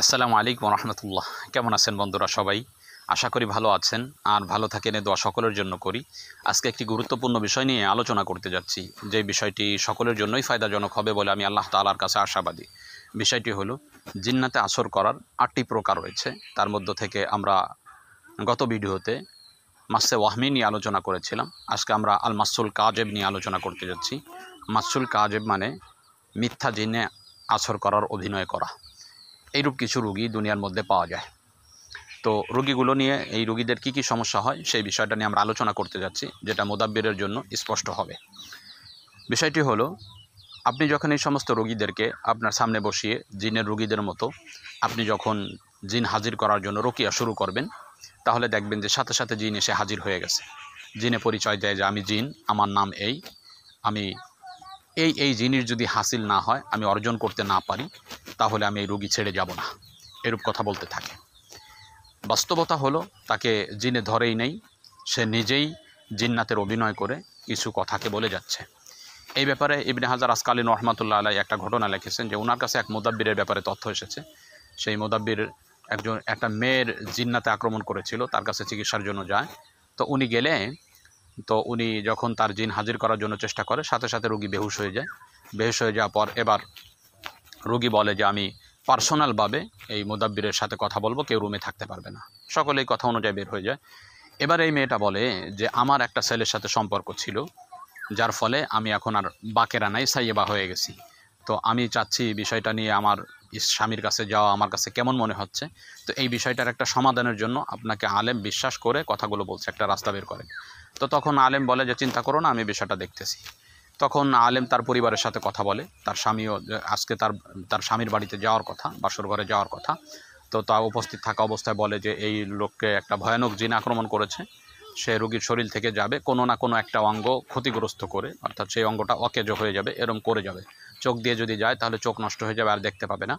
আসসালামু আলাইকুম রহমতুল্লাহ। কেমন আছেন বন্ধুরা সবাই? আশা করি ভালো আছেন আর ভালো থাকেন, এ দোয়া সকলের জন্য করি। আজকে একটি গুরুত্বপূর্ণ বিষয় নিয়ে আলোচনা করতে যাচ্ছি, যে বিষয়টি সকলের জন্যই ফায়দাজনক হবে বলে আমি আল্লাহ তাআলার কাছে আশাবাদী। বিষয়টি হলো জিন্নাতে আসর করার ৮টি প্রকার রয়েছে। তার মধ্য থেকে আমরা গত ভিডিওতে মাসে ওয়াহমি নিয়ে আলোচনা করেছিলাম। আজকে আমরা আল মাসুল কাজেব নিয়ে আলোচনা করতে যাচ্ছি। মাসুল কাজেব মানে মিথ্যা জিনে আসর করার অভিনয় করা। এইরূপ কিছু রোগী দুনিয়ার মধ্যে পাওয়া যায়। তো রোগীগুলো নিয়ে, এই রোগীদের কী কী সমস্যা হয় সেই বিষয়টা নিয়ে আমরা আলোচনা করতে যাচ্ছি, যেটা মুদাব্বিরের জন্য স্পষ্ট হবে। বিষয়টি হলো, আপনি যখন এই সমস্ত রোগীদেরকে আপনার সামনে বসিয়ে জিনের রোগীদের মতো আপনি যখন জিন হাজির করার জন্য রুকিয়া শুরু করবেন, তাহলে দেখবেন যে সাথে সাথে জিন এসে হাজির হয়ে গেছে। জিনে পরিচয় দেয় যে আমি জিন, আমার নাম এই, আমি এই জিনিস যদি হাসিল না হয়, আমি অর্জন করতে না পারি, তাহলে আমি এই রোগী ছেড়ে যাব না, এরূপ কথা বলতে থাকে। বাস্তবতা হলো তাকে জিনে ধরেই নেই, সে নিজেই জিন্নাতের অভিনয় করে কিছু কথাকে বলে যাচ্ছে। এই ব্যাপারে ইবনে হাজার আসকালীন রহমাতুল্লাহ আলাইহি একটা ঘটনা লিখেছেন যে ওনার কাছে এক মুদাব্বিরের ব্যাপারে তথ্য এসেছে। সেই মুদাব্বির একটা মেয়ের জিন্নাতে আক্রমণ করেছিল, তার কাছে চিকিৎসার জন্য যায়। তো উনি গেলে, তো উনি যখন তার জিন হাজির করার জন্য চেষ্টা করে, সাথে সাথে রোগী বেহুশ হয়ে যায়। বেহুশ হয়ে যাওয়ার পর এবার রোগী বলে যে আমি পার্সোনালভাবে এই মুদাব্বিরের সাথে কথা বলবো, কেউ রুমে থাকতে পারবে না। সকলেই কথা অনুযায়ী বের হয়ে যায়। এবার এই মেয়েটা বলে যে আমার একটা ছেলের সাথে সম্পর্ক ছিল, যার ফলে আমি এখন আর বাকেরা নাই, সাইয়েবা হয়ে গেছি। তো আমি চাচ্ছি বিষয়টা নিয়ে আমার স্বামীর কাছে যাওয়া আমার কাছে কেমন মনে হচ্ছে। তো এই বিষয়টার একটা সমাধানের জন্য আপনাকে আলেম বিশ্বাস করে কথাগুলো বলছে, একটা রাস্তা বের করে। তো তখন আলেম বলে যে চিন্তা করো না, আমি বিষয়টা দেখতেছি। তখন আলেম তার পরিবারের সাথে কথা বলে, তার স্বামীও আজকে তার স্বামীর বাড়িতে যাওয়ার কথা, বাসর ঘরে যাওয়ার কথা। তো তা উপস্থিত থাকা অবস্থায় বলে যে এই লোককে একটা ভয়ানক জিন আক্রমণ করেছে, সে রোগীর শরীর থেকে যাবে কোনো না কোনো একটা অঙ্গ ক্ষতিগ্রস্ত করে, অর্থাৎ সেই অঙ্গটা অকেজো হয়ে যাবে, এরম করে যাবে। চোখ দিয়ে যদি যায় তাহলে চোখ নষ্ট হয়ে যাবে, আর দেখতে পাবে না।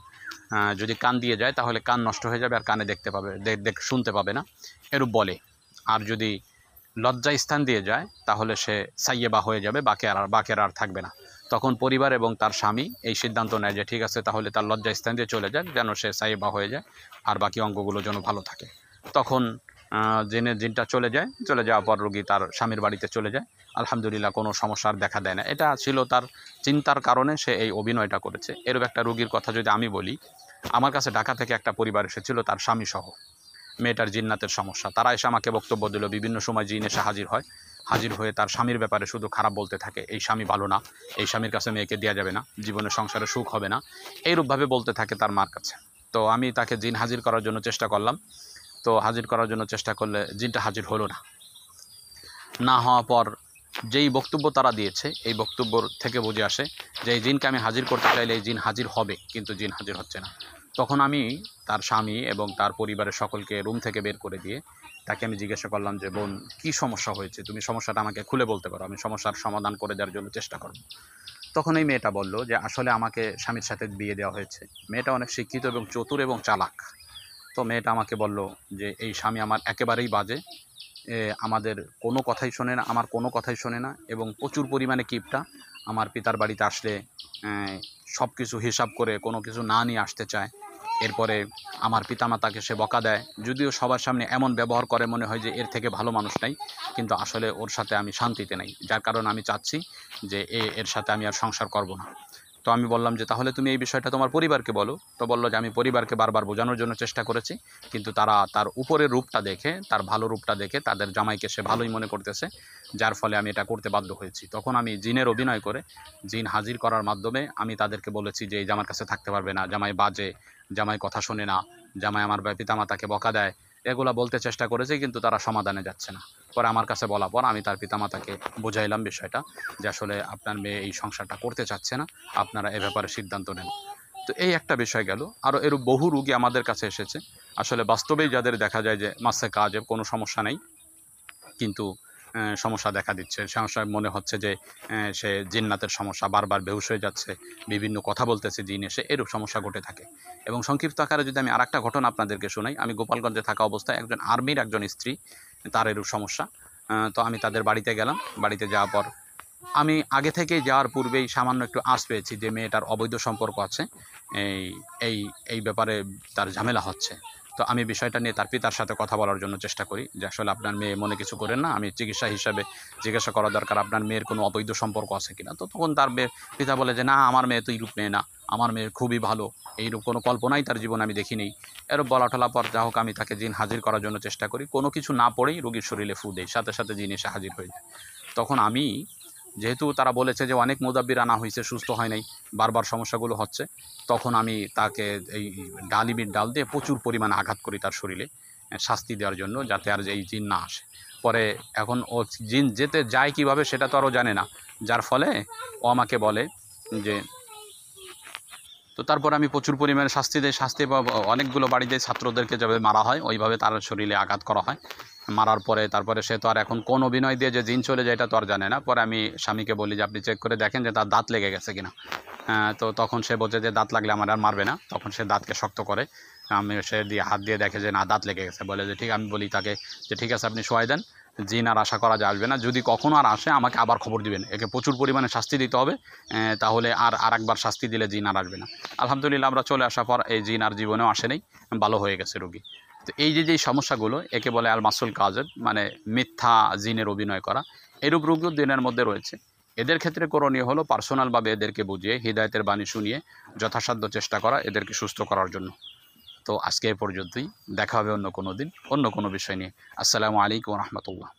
যদি কান দিয়ে যায় তাহলে কান নষ্ট হয়ে যাবে, আর কানে দেখতে পাবে, শুনতে পাবে না, এরূপ বলে। আর যদি লজ্জা স্থান দিয়ে যায় তাহলে সে সাইয়েবা হয়ে যাবে, বাকের আর থাকবে না। তখন পরিবার এবং তার স্বামী এই সিদ্ধান্ত নেয় যে ঠিক আছে, তাহলে তার লজ্জা স্থান দিয়ে চলে যাক, যেন সে সাইয়েবা হয়ে যায়, আর বাকি অঙ্গগুলো যেন ভালো থাকে। তখন জিনটা চলে যাওয়ার পর রোগী তার স্বামীর বাড়িতে চলে যায়। আলহামদুলিল্লাহ, কোনো সমস্যার দেখা দেয় না। এটা ছিল তার চিন্তার কারণে সে এই অভিনয়টা করেছে। এরূপ একটা রোগীর কথা যদি আমি বলি, আমার কাছে ঢাকা থেকে একটা পরিবার এসেছিল, তার স্বামী সহ। মেয়েটার জিন্নাতের সমস্যা, তারা এসে আমাকে বক্তব্য দিল, বিভিন্ন সময় জিন এসে হাজির হয়, হাজির হয়ে তার স্বামীর ব্যাপারে শুধু খারাপ বলতে থাকে, এই স্বামী ভালো না, এই স্বামীর কাছে মেয়েকে দেওয়া যাবে না, জীবনে সংসারে সুখ হবে না, এইরূপভাবে বলতে থাকে তার মার কাছে। তো আমি তাকে জিন হাজির করার জন্য চেষ্টা করলাম। তো হাজির করার জন্য চেষ্টা করলে জিনটা হাজির হলো না। না হওয়ার পর যেই বক্তব্য তারা দিয়েছে, এই বক্তব্য থেকে বুঝে আসে যে এই জিনকে আমি হাজির করতে চাইলে এই জিন হাজির হবে, কিন্তু জিন হাজির হচ্ছে না। তখন আমি তার স্বামী এবং তার পরিবারের সকলকে রুম থেকে বের করে দিয়ে তাকে আমি জিজ্ঞাসা করলাম যে বোন, কী সমস্যা হয়েছে, তুমি সমস্যাটা আমাকে খুলে বলতে পারো, আমি সমস্যার সমাধান করে দেওয়ার জন্য চেষ্টা করব। তখন এই মেয়েটা বলল যে আসলে আমাকে স্বামীর সাথে বিয়ে দেওয়া হয়েছে। মেয়েটা অনেক শিক্ষিত এবং চতুর এবং চালাক। তো মেয়েটা আমাকে বলল যে এই স্বামী আমার একেবারেই বাজে, আমাদের কোনো কথাই শোনে না, আমার কোনো কথাই শোনে না, এবং প্রচুর পরিমাণে কিপটা। আমার পিতার বাড়িতে আসলে সব কিছু হিসাব করে কোনো কিছু না নিয়ে আসতে চায়। এরপরে আমার পিতামাতাকে সে বকা দেয়, যদিও সবার সামনে এমন ব্যবহার করে মনে হয় যে এর থেকে ভালো মানুষ নাই, কিন্তু আসলে ওর সাথে আমি শান্তিতে নাই, যার কারণে আমি চাচ্ছি যে এর সাথে আমি আর সংসার করব না। তো আমি বললাম যে তাহলে তুমি এই বিষয়টা তোমার পরিবারকে বলো। তো বললো যে আমি পরিবারকে বারবার বোঝানোর জন্য চেষ্টা করেছি, কিন্তু তারা তার উপরের রূপটা দেখে, তার ভালো রূপটা দেখে তাদের জামাইকে সে ভালোই মনে করতেছে, যার ফলে আমি এটা করতে বাধ্য হয়েছি। তখন আমি জিনের অভিনয় করে, জিন হাজির করার মাধ্যমে আমি তাদেরকে বলেছি যে এই জামার কাছে থাকতে পারবে না, জামাই বাজে, জামাই কথা শোনে না, জামাই আমার পিতামাতাকে বকা দেয়, এগুলা বলতে চেষ্টা করেছি, কিন্তু তারা সমাধানে যাচ্ছে না। পরে আমার কাছে বলা পর আমি তার পিতামাতাকে বোঝাইলাম বিষয়টা, যে আসলে আপনার মেয়ে এই সংসারটা করতে চাচ্ছে না, আপনারা এ ব্যাপারে সিদ্ধান্ত নেন। তো এই একটা বিষয় গেল। আরও এরূপ বহু রুগী আমাদের কাছে এসেছে, আসলে বাস্তবেই যাদের দেখা যায় যে মাসে কাজে কোনো সমস্যা নেই, কিন্তু সমস্যা দেখা দিচ্ছে, সমস্যায় মনে হচ্ছে যে সে জিন্নাতের সমস্যা, বারবার বেহুশ হয়ে যাচ্ছে, বিভিন্ন কথা বলতেছে জিন এসে, এরূপ সমস্যা ঘটে থাকে। এবং সংক্ষিপ্ত আকারে যদি আমি আরেকটা ঘটনা আপনাদেরকে শোনাই, আমি গোপালগঞ্জে থাকা অবস্থায় একজন আর্মির একজন স্ত্রী, তার এরূপ সমস্যা। তো আমি তাদের বাড়িতে গেলাম, বাড়িতে যাওয়ার পর আমি আগে থেকে যাওয়ার পূর্বেই সামান্য একটু আঁচ পেয়েছি যে মেয়েটার অবৈধ সম্পর্ক আছে, এই এই এই ব্যাপারে তার ঝামেলা হচ্ছে। তো আমি বিষয়টা নিয়ে তার পিতার সাথে কথা বলার জন্য চেষ্টা করি যে আসলে আপনার মেয়ে মনে কিছু করেন না, আমি চিকিৎসা হিসাবে জিজ্ঞাসা করা দরকার আপনার মেয়ের কোনো অবৈধ সম্পর্ক আছে কিনা। তো তখন তার পিতা বলে যে না, আমার মেয়ে তো এইরূপ মেয়ে না, আমার মেয়ে খুবই ভালো, এইরূপ কোনো কল্পনাই তার জীবনে আমি দেখিনি। এরূপ বলা টলা পর যা হোক আমি তাকে জিন হাজির করার জন্য চেষ্টা করি, কোনো কিছু না পড়েই রোগীর শরীরে ফু দেই, সাথে সাথে জিন এসে হাজির হয়ে যায়। তখন আমি, যেহেতু তারা বলেছে যে অনেক মুদাব্বির আনা হয়েছে, সুস্থ হয় নাই, বারবার সমস্যাগুলো হচ্ছে, তখন আমি তাকে এই ডালিমের ডাল দিয়ে প্রচুর পরিমাণে আঘাত করি তার শরীরে, শাস্তি দেওয়ার জন্য, যাতে আর এই জিন না আসে। পরে এখন ও জিন যেতে যায় কিভাবে সেটা তো আরও জানে না, যার ফলে ও আমাকে বলে যে, তো তারপর আমি প্রচুর পরিমাণে শাস্তি দেয়, শাস্তি বা অনেকগুলো বাড়িতে ছাত্রদেরকে যেভাবে মারা হয় ওইভাবে তার শরীরে আঘাত করা হয়। মারার পরে তারপরে সে তো আর এখন কোন অভিনয় দিয়ে যে জিন চলে যায় এটা তো আর জানে না। পরে আমি স্বামীকে বলি যে আপনি চেক করে দেখেন যে তার দাঁত লেগে গেছে কিনা। তো তখন সে বোঝে যে দাঁত লাগলে আমার আর মারবে না, তখন সে দাঁতকে শক্ত করে, আমি সে দিয়ে হাত দিয়ে দেখে যে না, দাঁত লেগে গেছে। বলে যে ঠিক, আমি বলি তাকে যে ঠিক আছে আপনি শোয়াই দেন, জিন আর আশা করা যায় আসবে না, যদি কখনো আর আসে আমাকে আবার খবর দিবেন, একে প্রচুর পরিমাণে শাস্তি দিতে হবে, তাহলে আর একবার শাস্তি দিলে জিন আর আসবে না। আলহামদুলিল্লাহ আমরা চলে আসার পর এই জিন আর জীবনেও আসেনি, ভালো হয়ে গেছে রোগী। তো এই যে যেই সমস্যাগুলো, একে বলে আল মাসুল কাজেব, মানে মিথ্যা জিনের অভিনয় করা, এরূপ রোগীও দিনের মধ্যে রয়েছে। এদের ক্ষেত্রে করণীয় হলো পার্সোনালভাবে এদেরকে বুঝিয়ে হিদায়তের বাণী শুনিয়ে যথাসাধ্য চেষ্টা করা এদেরকে সুস্থ করার জন্য। তো আজকে এ পর্যন্তই, দেখা হবে অন্য কোনো দিন অন্য কোনো বিষয় নিয়ে। আসসালামু আলাইকুম রহমতুল্লাহ।